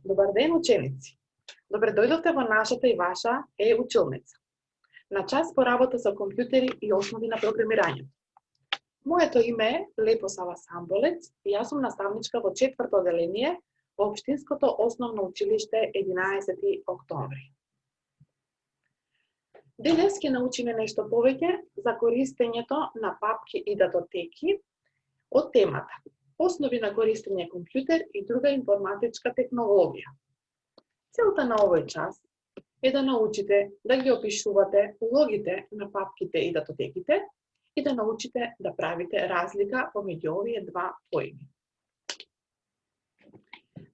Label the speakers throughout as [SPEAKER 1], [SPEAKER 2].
[SPEAKER 1] Добар ден, ученици! Добре дојдовте во нашата и ваша училница. На час по работа со компјутери и основи на програмирањето. Моето име е Лепосава Самболец и јас сум наставничка во 4-то одделение во Општинското основно училиште 11 октомври. Денес ќе научиме нешто повеќе за користењето на папки и датотеки од темата Основи на користење компјутер и друга информатичка технологија. Целта на овој час е да научите да ги опишувате улогите на папките и датотеките и да научите да правите разлика помеѓу овие два поими.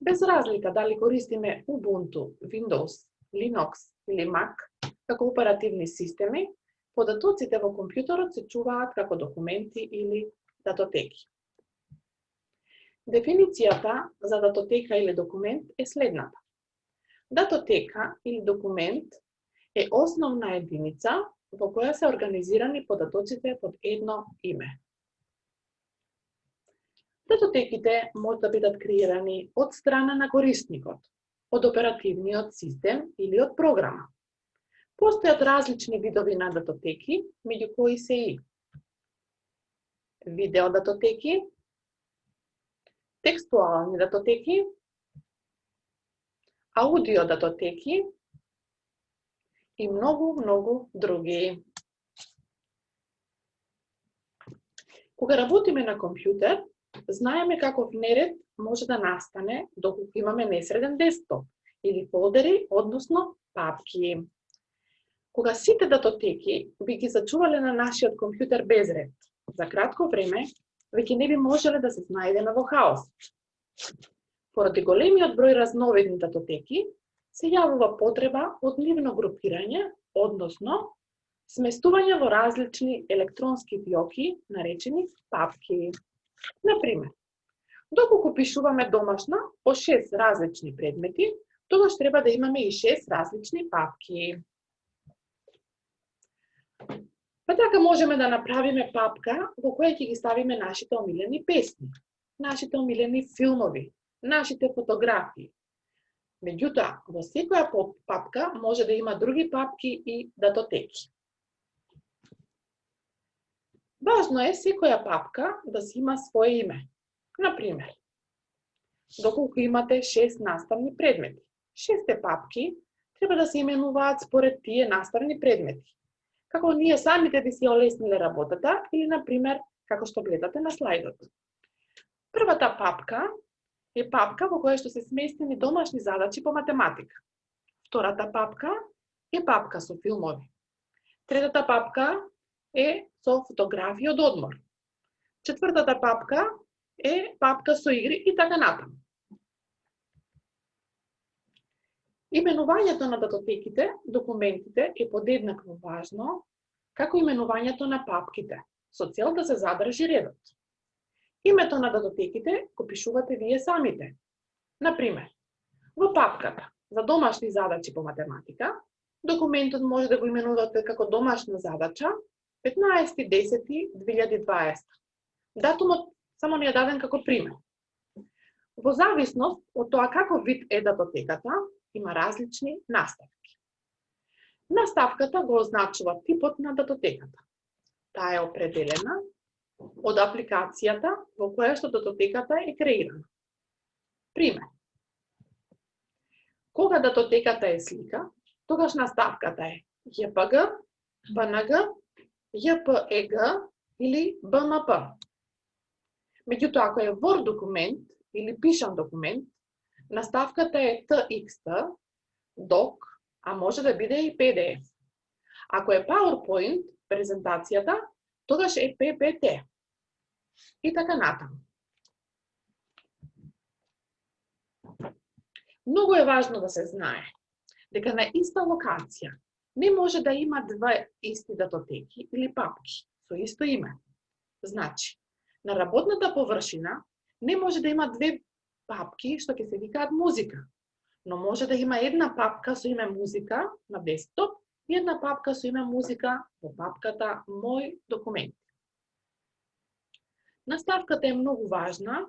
[SPEAKER 1] Без разлика дали користиме Ubuntu, Windows, Linux или Mac како оперативни системи, податоците во компјутерот се чуваат како документи или датотеки. Дефиницијата за датотека или документ е следната. Датотека или документ е основна единица во која се организирани податоците под едно име. Датотеките може да бидат креирани од страна на корисникот, од оперативниот систем или од програма. Постојат различни видови на датотеки, меѓу кои се и видеодатотеки, текстуални датотеки, аудиодатотеки и многу други. Кога работиме на компјутер, знаеме каков неред може да настане доколку имаме несреден десктоп или фолдери, односно папки. Кога сите датотеки би ги зачувале на нашиот компјутер без ред, за кратко време веќе не би можеле да се снајдеме во хаос. Поради големиот број разновидни датотеки, се јавува потреба од нивно групирање, односно сместување во различни електронски фиоки, наречени папки. Например, доколку пишуваме домашна по 6 различни предмети, тогаш треба да имаме и 6 различни папки. Па така можеме да направиме папка во која ќе ги ставиме нашите омилени песни, нашите омилени филмови, нашите фотографии. Меѓутоа, во секоја папка може да има други папки и датотеки. Важно е секоја папка да си има свое име. Например, доколку имате 6 наставни предмети, 6 папки треба да се именуваат според тие наставни предмети, како ние самите би си олесниле работата или, например, како што гледате на слайдот. Првата папка е папка во која што се сместени домашни задачи по математика. Втората папка е папка со филмови. Третата папка е со фотографии од одмор. Четвртата папка е папка со игри и така натаму. Именувањето на датотеките, документите е подеднакво важно како именувањето на папките, со цел да се задржи редот. Името на датотеките го пишувате вие самите. Например, во папката за домашни задачи по математика, документот може да го именувате како домашна задача 15.10.2020. Датумот само ни е даден како пример. Во зависност од тоа каков вид е датотеката, има различни наставки. Наставката го означува типот на датотеката. Таа е определена од апликацијата во која што датотеката е креирана. Пример. Кога датотеката е слика, тогаш наставката е JPG, PNG, JPEG или BMP. Меѓутоа, ако е Word документ или пишан документ, наставката е TXT, DOC, а може да биде и PDF. Ако е PowerPoint презентацијата, тогаш е PPT. И така натаму. Многу е важно да се знае дека на иста локација не може да има два исти датотеки или папки со исто име. Значи, на работната површина не може да има две папки што ќе се викаат музика, но може да има една папка со име музика на десктоп и една папка со име музика во папката Мој документ. Наставката е многу важна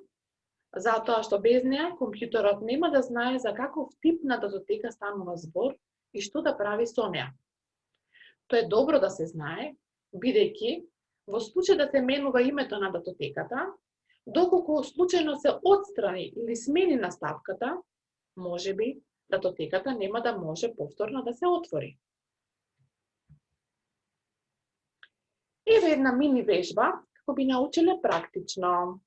[SPEAKER 1] затоа што без неа компјутерот нема да знае за каков тип на датотека станува збор и што да прави со неа. Тоа е добро да се знае, бидејќи во случај да се менува името на датотеката, доколку случајно се отстрани или смени наставката, можеби датотеката нема да може повторно да се отвори. Еве една мини вежба како би научиле практично.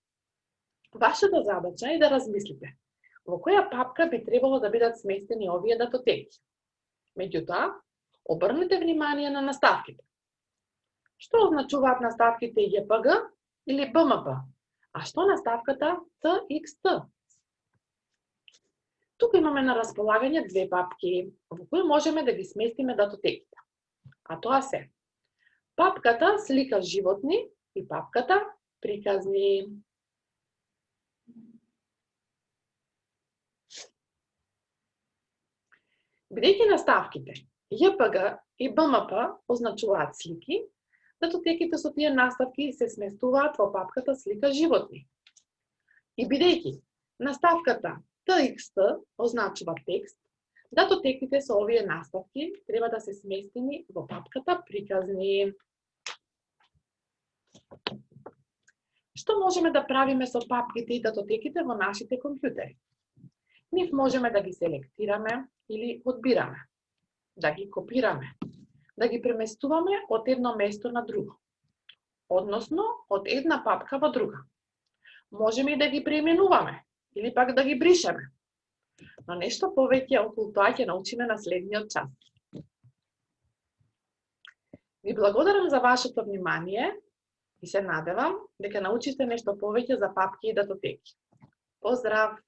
[SPEAKER 1] Вашата задача е да размислите во која папка би требало да бидат сместени овие датотеки. Меѓутоа, обрнете внимание на наставките. Што означуваат наставките JPG или BMP? А што наставката TXT? Тука имаме на располагање две папки во кои можеме да ги сместиме датотеките. А тоа се папката слика животни и папката приказни. Бидејќи наставките JPG и BMP означуваат слики, датотеките со тие наставки се сместуваат во папката слика животни. И бидејќи наставката TXT означува текст, датотеките со овие наставки треба да се сместени во папката приказни. Што можеме да правиме со папките и датотеките во нашите компјутери? Нив можеме да ги селектираме или одбираме, да ги копираме, да ги преместуваме од едно место на друго, односно од една папка во друга. Можеме и да ги преименуваме или пак да ги бришеме. Но нешто повеќе околу тоа ќе научиме на следниот час. Ви благодарам за вашето внимание и се надевам дека научите нешто повеќе за папки и датотеки. Поздрав!